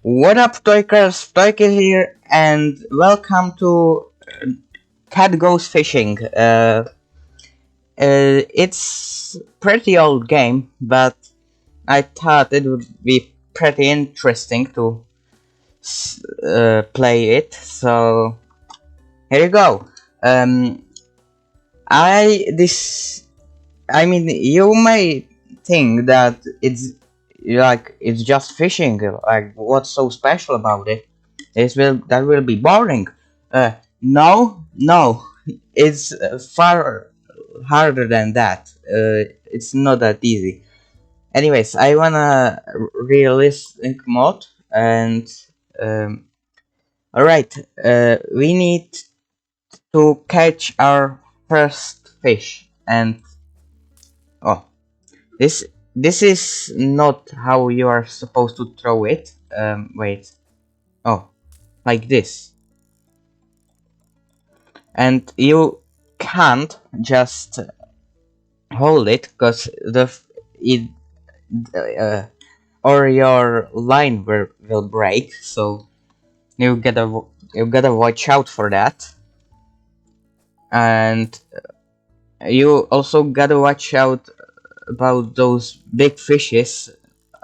What up, Stoikers? Stoiker here, and welcome to Cat Goes Fishing. It's pretty old game, but I thought it would be pretty interesting to play it. So here you go. Um, I this I mean, you may think that it's just fishing. Like, what's so special about it? That will be boring. No, it's far harder than that. It's not that easy. Anyways, I wanna realistic mode, and um, all right. We need to catch our first fish, and oh, this is not how you are supposed to throw it. Wait. Oh, like this. And you can't just hold it because it uh, or your line will break. So you gotta watch out for that. And you also gotta watch out about those big fishes.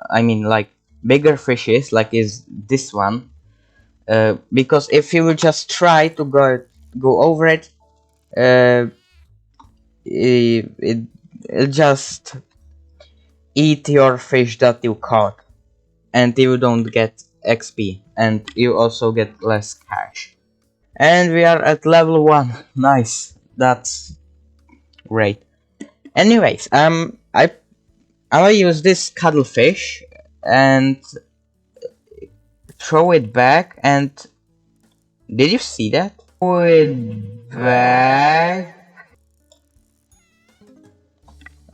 I mean, like bigger fishes, like is this one. Because if you will just try to go over it, uh, it'll just eat your fish that you caught, and you don't get XP, and you also get less cash. And we are at level 1. Nice, that's great. Anyways, I will use this cuttlefish and throw it back. And did you see that? Throw it back.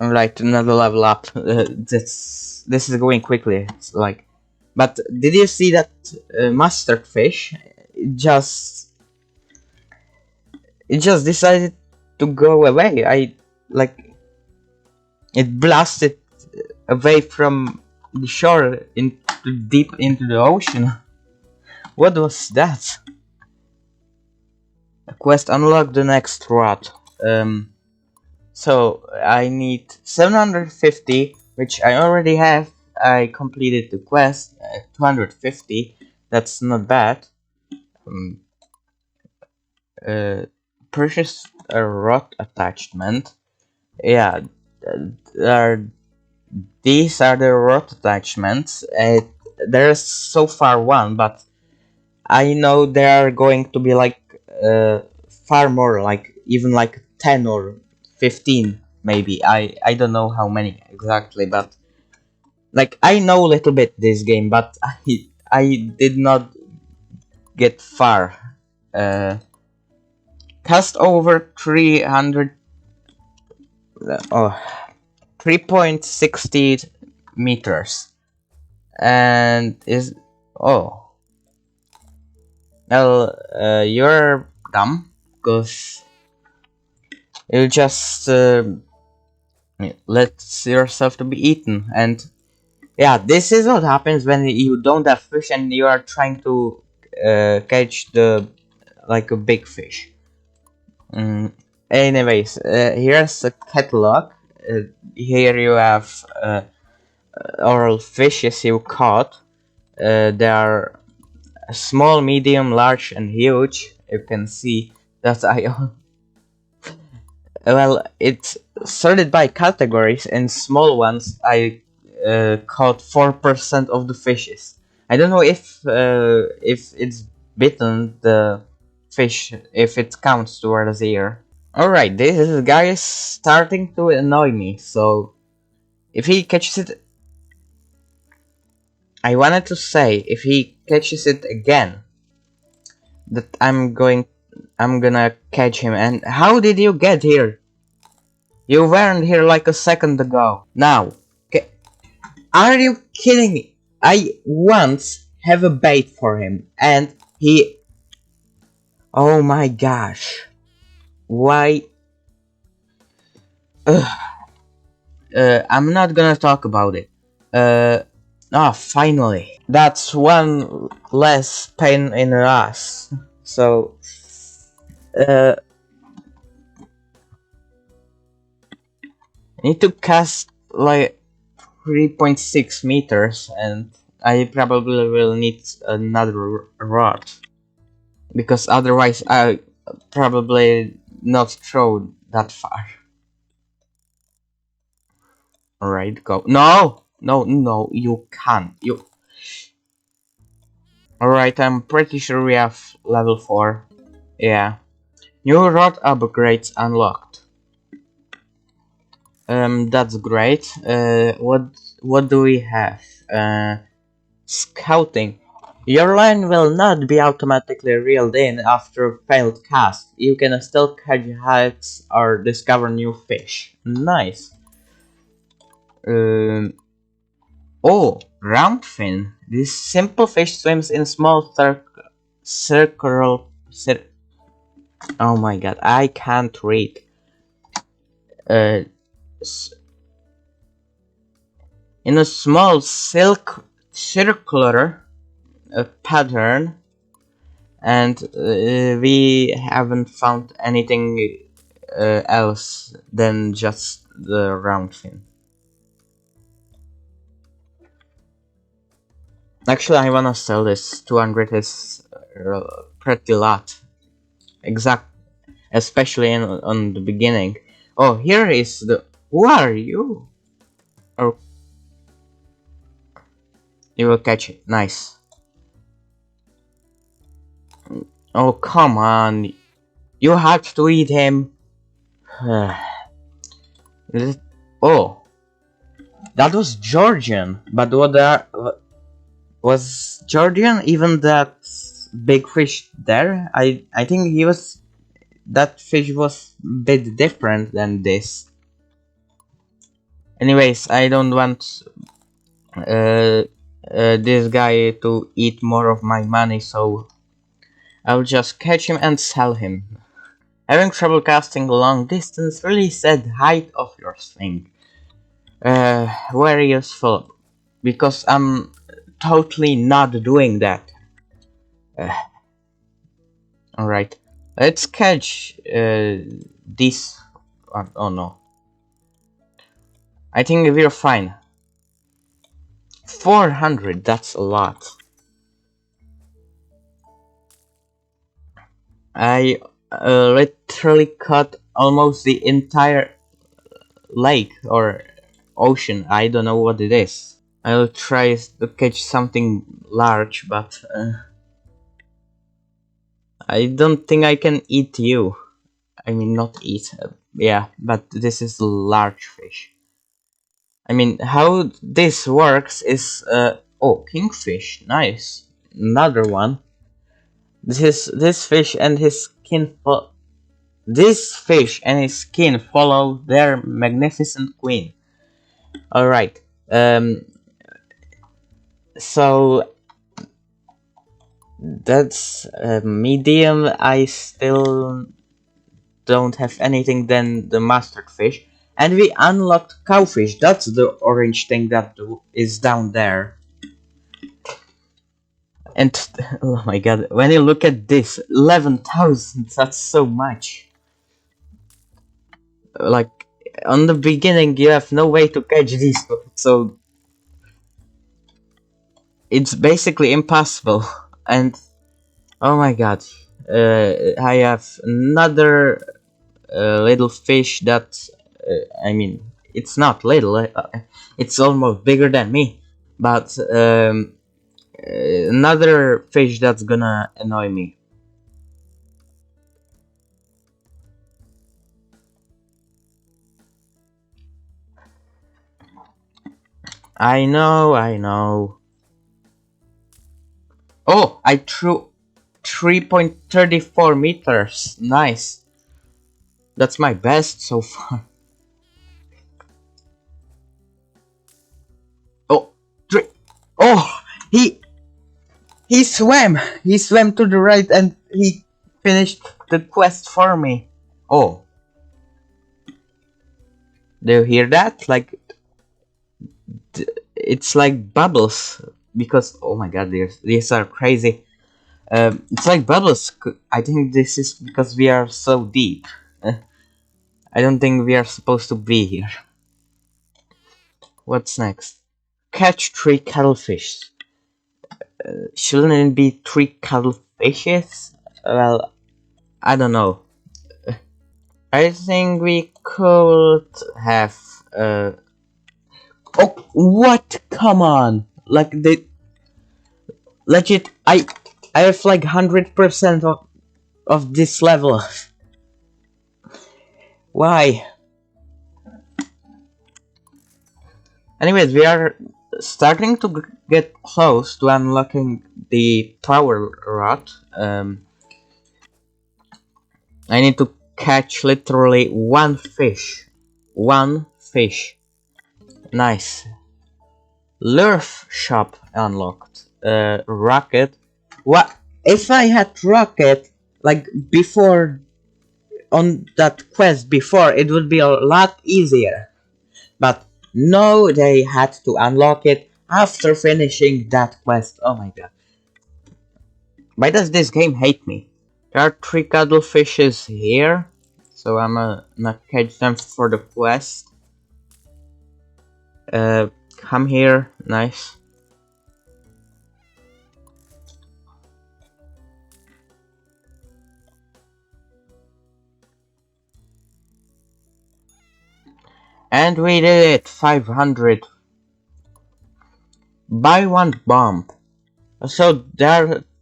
Alright, another level up. This is going quickly. It's like, but did you see that Mustardfish? It just decided to go away. It blasted away from the shore into deep into the ocean. What was that? Quest unlock the next rod. So I need 750, which I already have. I completed the quest at 250. That's not bad. Um, purchase a rod attachment. Yeah, these are the rod attachments. There's so far one, but I know there are going to be like far more, like even like 10 or 15 maybe. I don't know how many exactly, but like I know a little bit this game, but I did not get far. Cast over 300 oh 3.60 meters, and is oh well, you're dumb because you just let yourself to be eaten. And yeah, this is what happens when you don't have fish and you are trying to catch like a big fish. Anyways, here's a catalog. Here you have all fishes you caught. There are small, medium, large, and huge. You can see that well, it's sorted by categories, and small ones I caught 4% of the fishes. I don't know if it's bitten the fish, if it counts towards the ear. Alright, this guy is starting to annoy me, so if he catches it, I wanted to say if he catches it again, that I'm gonna catch him. And how did you get here? You weren't here like a second ago. Now, are you kidding me? I once have a bait for him, and he... Oh my gosh. Why? I'm not gonna talk about it. Ah, finally. That's one less pain in the ass. So, uh, I need to cast like 3.6 meters, and I probably will need another rod. Because otherwise I probably not throw that far. Alright, go. No! No, no, you can't. You. Alright, I'm pretty sure we have level 4. Yeah. New rod upgrades unlocked. That's great. What do we have? Scouting. Your line will not be automatically reeled in after a failed cast. You can still catch hits or discover new fish. Nice. Um, oh, roundfin. This simple fish swims in small circle. Oh my god, I can't read. Uh, in a small circular pattern, and we haven't found anything else than just the roundfin. Actually, I wanna sell this. 200 is pretty lot. Exact, especially on the beginning. Oh, here is the. Who are you? Oh, you will catch it. Nice. Oh, come on. You had to eat him. Oh, that was Georgian. But was Georgian even that big fish there? I think he was. That fish was a bit different than this. Anyways, I don't want this guy to eat more of my money, so I'll just catch him and sell him. Having trouble casting long distance really said height of your swing. Very useful, because I'm totally not doing that. Alright, let's catch this one. Oh no. I think we're fine. 400, that's a lot. I literally cut almost the entire lake or ocean. I don't know what it is. I'll try to catch something large, but I don't think I can eat you. I mean, not eat. Yeah, but this is a large fish. I mean, how this works is oh, kingfish, nice. Another one. This fish and his skin. This fish and his skin follow their magnificent queen. Alright, so that's medium. I still don't have anything than the mustardfish. And we unlocked cowfish. That's the orange thing that is down there. And oh my god, when you look at this, 11,000, that's so much. Like, on the beginning you have no way to catch these, so it's basically impossible. And oh my god, I have another little fish that I mean, it's not little, it's almost bigger than me, but another fish that's gonna annoy me. I know. Oh, I threw 3.34 meters. Nice. That's my best so far. Oh, three. Oh, he swam. He swam to the right and he finished the quest for me. Oh, do you hear that? Like, it's like bubbles because oh my god, these are crazy. It's like bubbles. I think this is because we are so deep. I don't think we are supposed to be here. What's next? Catch 3 cuttlefish. Shouldn't it be 3 cuttlefishes? Well, I don't know. I think we could have. Oh, what? Come on! Like the legit. I have like 100% of this level. Why? Anyways, we are starting to get close to unlocking the power rod. I need to catch literally one fish. One fish. Nice. Lure shop unlocked. Rocket. What? If I had rocket, like before, on that quest before, it would be a lot easier. But no, they had to unlock it after finishing that quest. Oh my god. Why does this game hate me? There are 3 cuttlefishes here, so I'm gonna catch them for the quest. Come here, nice. And we did it, 500. Buy one bomb. So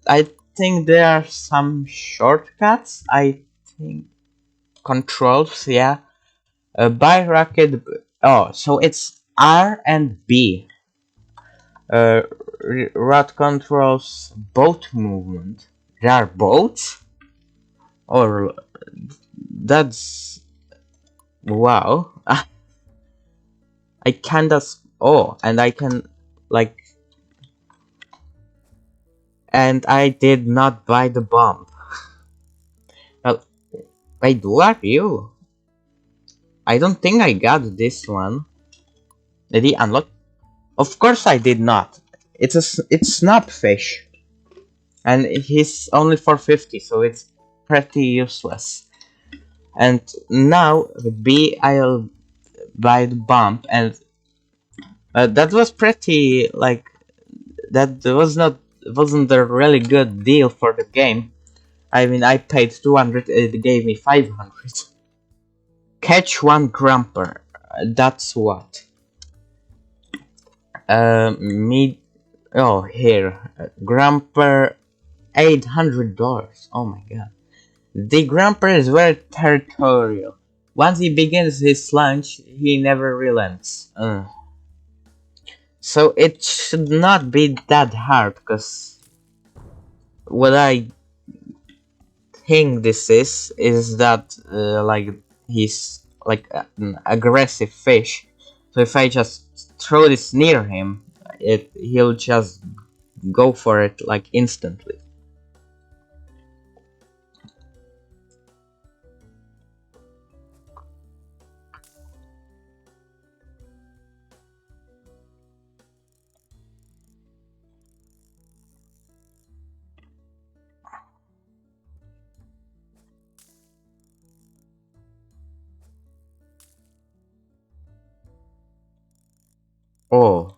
I think there are some shortcuts. I think controls, yeah. Buy rocket. Oh, so it's R and B. Rod controls boat movement. There are boats? Or that's wow. I can just oh, and I can like, and I did not buy the bomb. Well, wait, who are you? I don't think I got this one. Did he unlock? Of course I did not. It's snapfish, and he's only 450, so it's pretty useless. And now with B, I'll buy the bomb, and that was pretty like that wasn't a really good deal for the game. I mean, I paid 200, it gave me 500. Catch one grumper. That's what. Me. Oh, here. Grumper, $800. Oh my god. The grumper is very territorial. Once he begins his lunch, he never relents. So it should not be that hard, because what I think this is that like he's like an aggressive fish. So if I just throw this near him, he'll just go for it like instantly. Oh,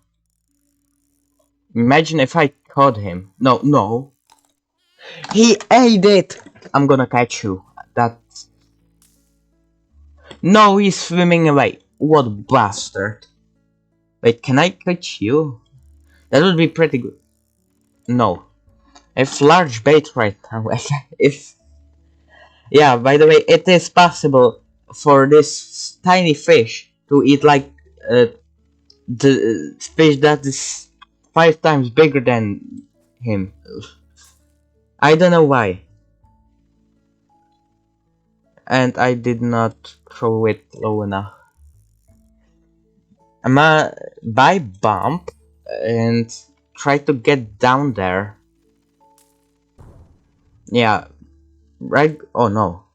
imagine if I caught him. No, no, he ate it. I'm gonna catch you. That no, he's swimming away. What a bastard! Wait, can I catch you? That would be pretty good. No, it's large bait right now. If yeah, by the way, it is possible for this tiny fish to eat like the fish that is 5 times bigger than him. I don't know why. And I did not throw it low enough. I'ma buy bump and try to get down there. Yeah, right. Oh no.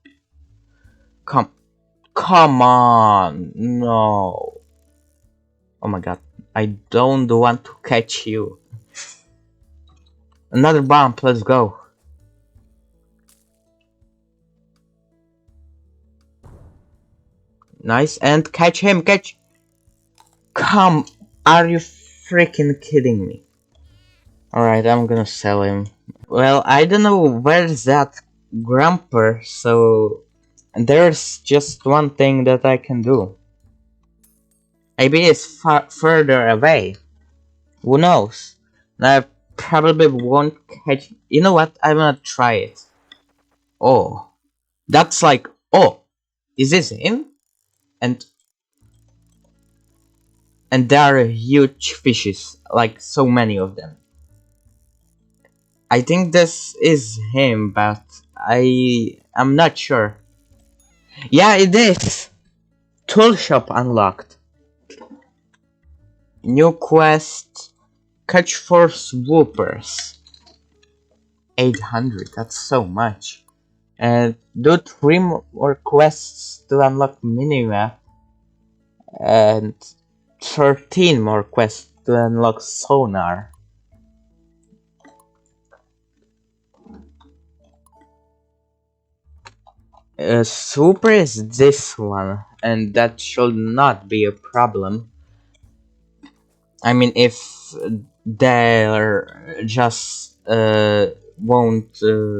Come on. No. Oh my god. I don't want to catch you. Another bomb, let's go. Nice, and catch him, catch. Come, are you freaking kidding me? Alright, I'm gonna sell him. Well, I don't know where's that grumper, so there's just one thing that I can do. Maybe it's far further away. Who knows? I probably won't catch. You know what? I'm gonna try it. Oh, that's like. Oh, is this him? And there are huge fishes, like so many of them. I think this is him, but I'm not sure. Yeah, it is. Tool shop unlocked. New quest. Catch for swoopers. 800. That's so much. And do 3 more quests to unlock minimap. And 13 more quests to unlock sonar. Super is this one, and that should not be a problem. I mean, if they're just won't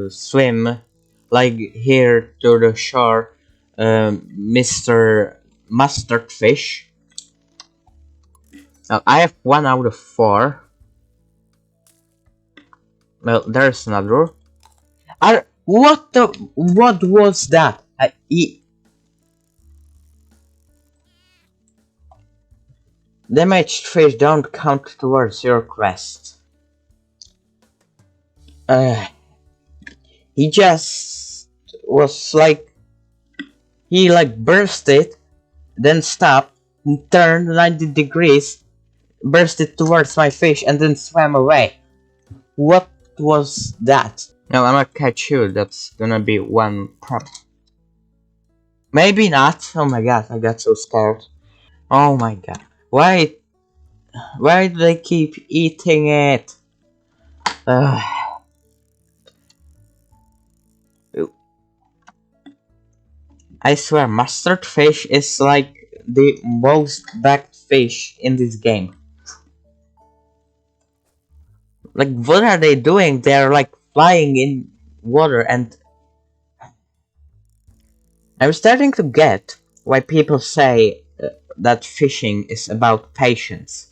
swim like here to the shore, Mr. Mustardfish. Now, I have 1 out of 4. Well, there's another. What was that? Damaged fish don't count towards your quest. He just was like, he like bursted, then stopped, and turned 90 degrees, bursted towards my fish, and then swam away. What was that? No, I'm gonna catch you. That's gonna be one problem. Maybe not. Oh my god, I got so scared. Oh my god. Why do they keep eating it? I swear, mustard fish is like the most backed fish in this game. Like, what are they doing? They're like flying in water, and I'm starting to get why people say that fishing is about patience.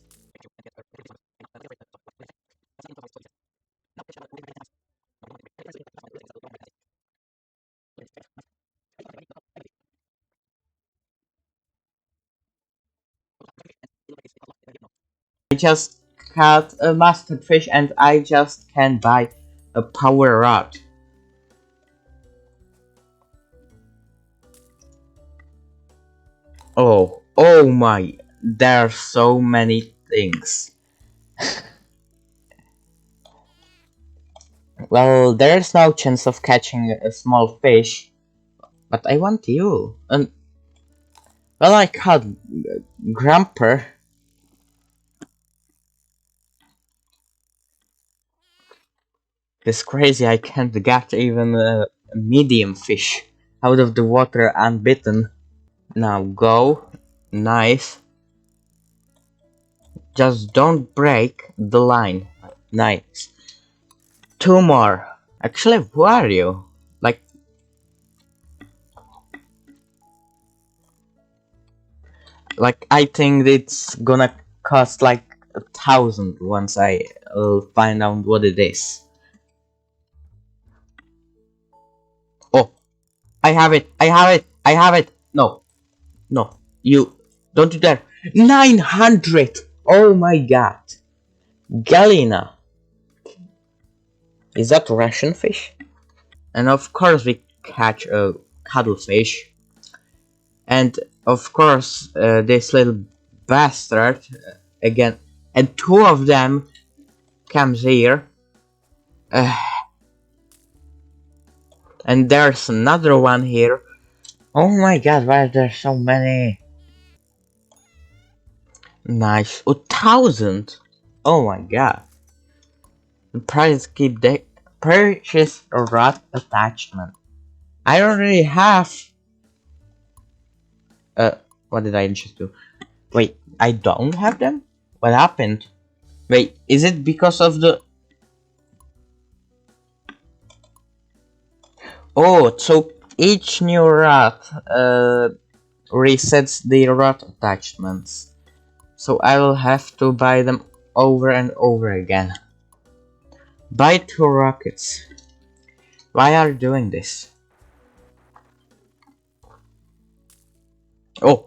I just caught a mustard fish and I just can buy a power rod. Oh my, there are so many things. Well, there's no chance of catching a small fish, but I want you. And well, I caught Grumper. It's crazy. I can't get even a medium fish out of the water unbitten. Now go. Nice. Just don't break the line. Nice. 2 more. Actually, who are you? Like I think it's gonna cost like 1,000 once I find out what it is. Oh, I have it. I have it. I have it. No, no, you don't do that. 900. Oh my god. Galena. Is that Russian fish? And of course we catch a cuttlefish. And of course this little bastard again. And 2 of them comes here. And there's another one here. Oh my god, why are there so many? Nice. 1,000. Oh my god. The price keep the purchase a rod attachment. I already have. Uh, what did I just do? Wait, I don't have them? What happened? Wait, is it because of the... Oh, so each new rod resets the rod attachments. So I will have to buy them over and over again. Buy 2 rockets. Why are you doing this? Oh,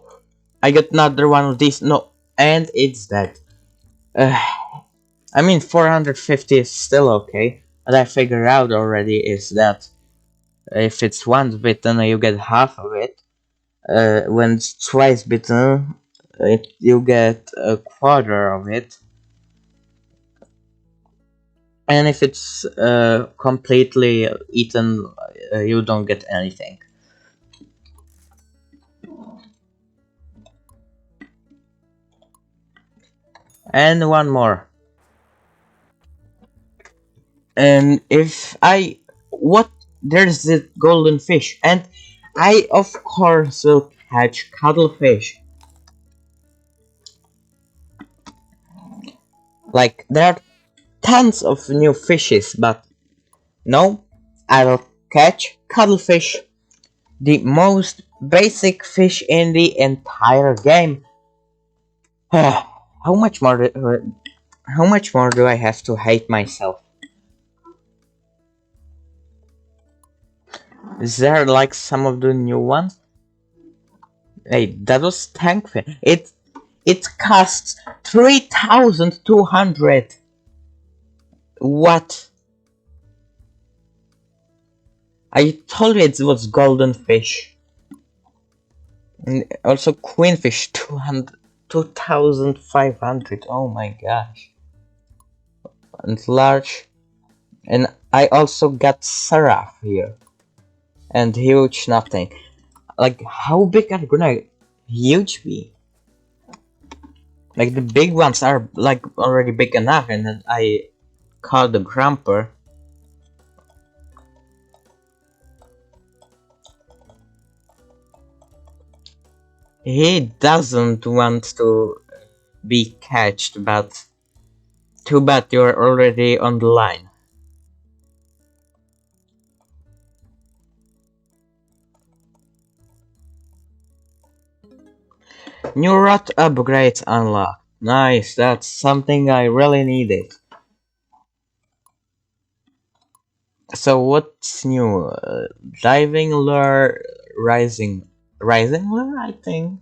I got another one of these. No, and it's dead. I mean, 450 is still okay. What I figured out already is that if it's once bitten, you get half of it. When it's twice bitten, you get a quarter of it. And if it's completely eaten, you don't get anything. And one more. And if I... What? There's the golden fish. And I, of course, will catch cuttlefish. Like, there are tons of new fishes, but no, I will catch cuttlefish. The most basic fish in the entire game. How much more do I have to hate myself? Is there like some of the new ones? Hey, that was tankfish. It costs 3,200. What? I told you it was golden fish. And also queenfish 2,500. Oh my gosh. And large. And I also got seraph here. And huge nothing. Like, how big are gonna huge be? Like, the big ones are like already big enough, and then I caught the grumper. He doesn't want to be catched, but too bad you're already on the line. New rod upgrades unlocked. Nice, that's something I really needed. So what's new? Diving lure, rising lure, I think.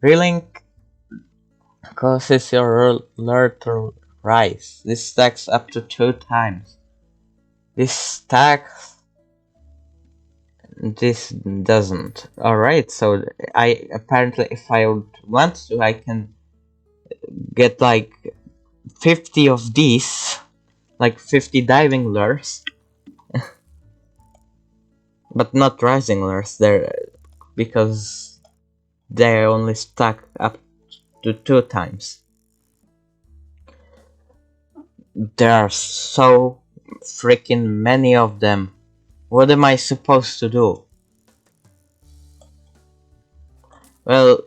Reeling causes your lure to rise. This stacks up to 2 times. This stacks. This doesn't. Alright, so I apparently, if I would want to, I can get like 50 of these. Like 50 diving lures. But not rising lures, because they only stack up to 2 times. There are so freaking many of them. What am I supposed to do? Well,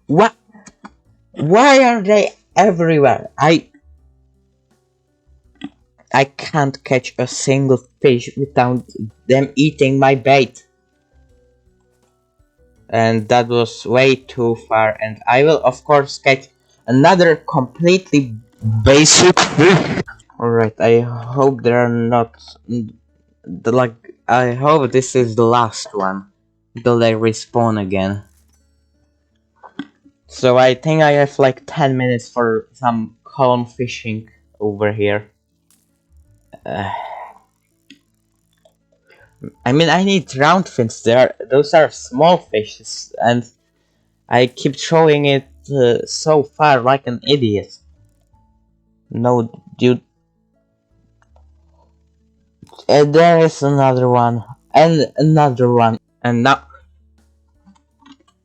what? Why are they everywhere? I can't catch a single fish without them eating my bait. And that was way too far, and I will of course catch another completely basic fish. Alright, I hope there are not... I hope this is the last one until they respawn again. So I think I have like 10 minutes for some calm fishing over here. I mean, I need round fins. Those are small fishes, and I keep throwing it so far like an idiot. No, dude. There is another one, and another one, and now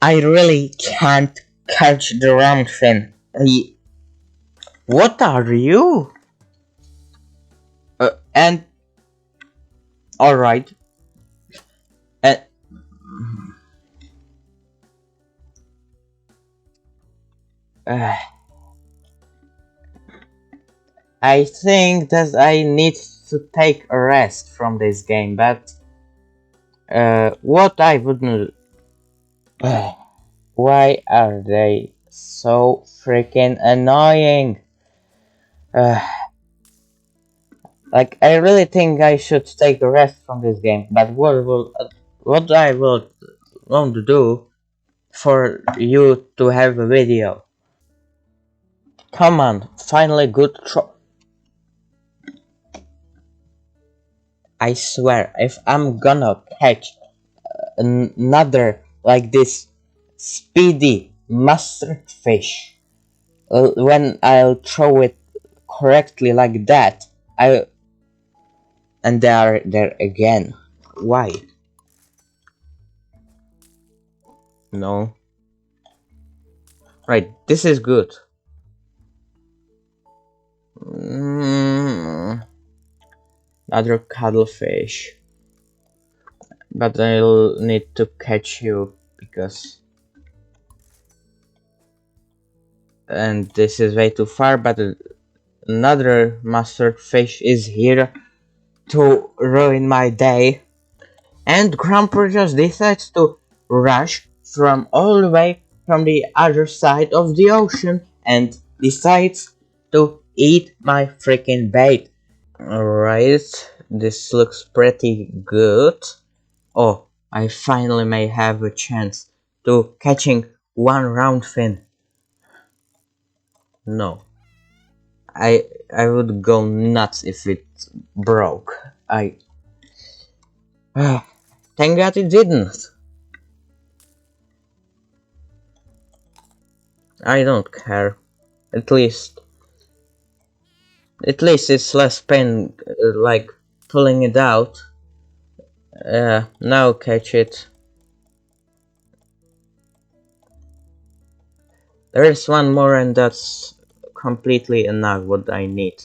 I really can't catch the round fin. Ye- What are you? And all right. Uh, uh, I think that I need to take a rest from this game, but what I wouldn't. Why are they so freaking annoying? Uh, like I really think I should take a rest from this game, but what I will want to do for you to have a video? Come on, finally good tro- I swear, if I'm gonna catch another like this speedy mustardfish, when I'll throw it correctly like that, I and they are there again. Why? No. Right, this is good. Mm, another cuttlefish. But I'll need to catch you because. And this is way too far, but another mustard fish is here to ruin my day. And Grandpa just decides to rush from all the way from the other side of the ocean and decides to eat my freaking bait. Alright, this looks pretty good. Oh, I finally may have a chance to catching one round fin. No, I would go nuts if it broke. Thank God it didn't. I don't care. At least it's less pain, like pulling it out. Now catch it. There is one more, and that's completely enough what I need.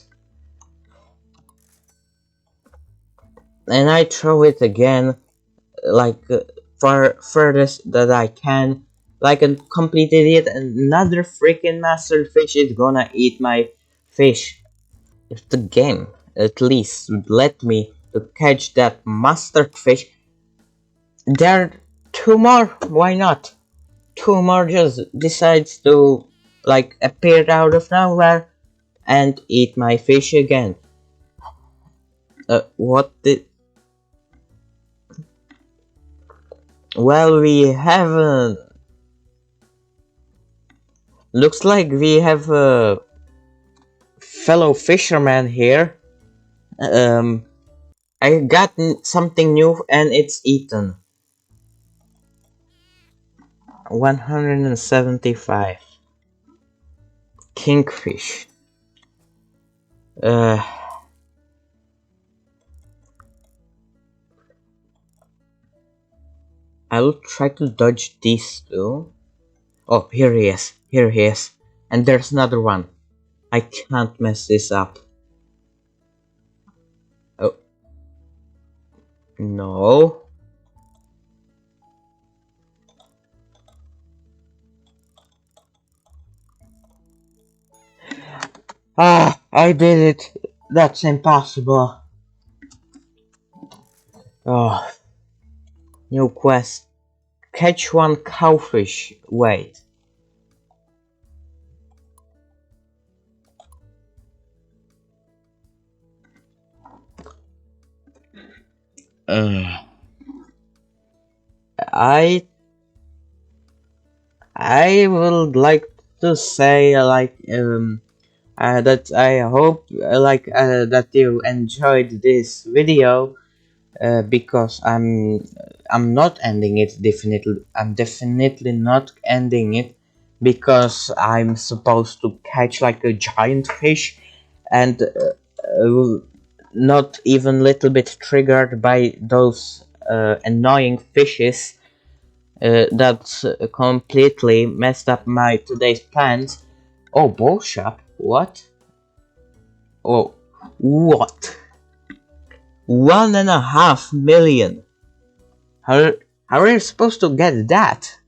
And I throw it again, like far furthest that I can. Like a complete idiot, and another freaking master fish is gonna eat my fish. If the game at least would let me to catch that mustard fish, there are two more. Why not? Two more just decides to like appear out of nowhere and eat my fish again. What the? Well, we have. Looks like we have a fellow fisherman here. Um, I got something new and it's eaten. 175. Kingfish. Uh, I'll try to dodge these two. Oh, here he is. Here he is. And there's another one. I can't mess this up. Oh, no. Ah, I did it. That's impossible. Oh, new quest. Catch one cowfish. Wait. Uh, I I would like to say that I hope that you enjoyed this video because I'm not ending it definitely. I'm definitely not ending it because I'm supposed to catch like a giant fish and not even little bit triggered by those annoying fishes that completely messed up my today's plans. Oh, bow shop? What? Oh, what? 1.5 million. How how are you supposed to get that?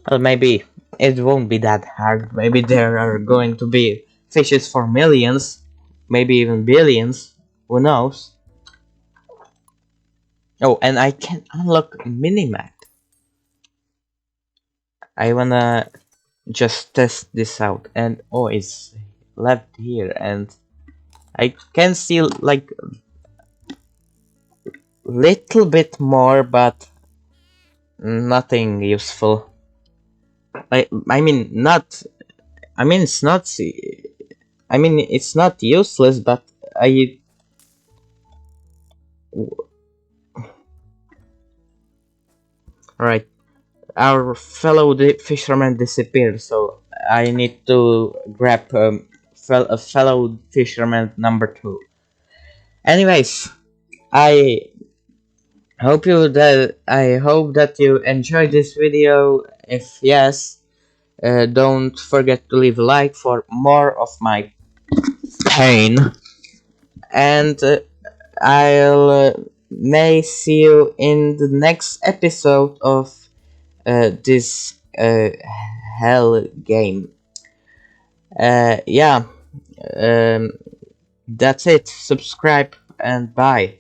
Well, maybe it won't be that hard. Maybe there are going to be fishes for millions, maybe even billions. Who knows? Oh, and I can unlock minimap. I wanna just test this out. And oh, it's left here, and I can see like little bit more, but nothing useful. I mean not. I mean it's not. I mean it's not useless, but I. Right, our fellow fisherman disappeared, so I need to grab a fellow fisherman number 2. Anyways, I I hope that you enjoyed this video. If yes, don't forget to leave a like for more of my pain, and I'll may see you in the next episode of this hell game. Yeah, um, that's it. Subscribe and bye.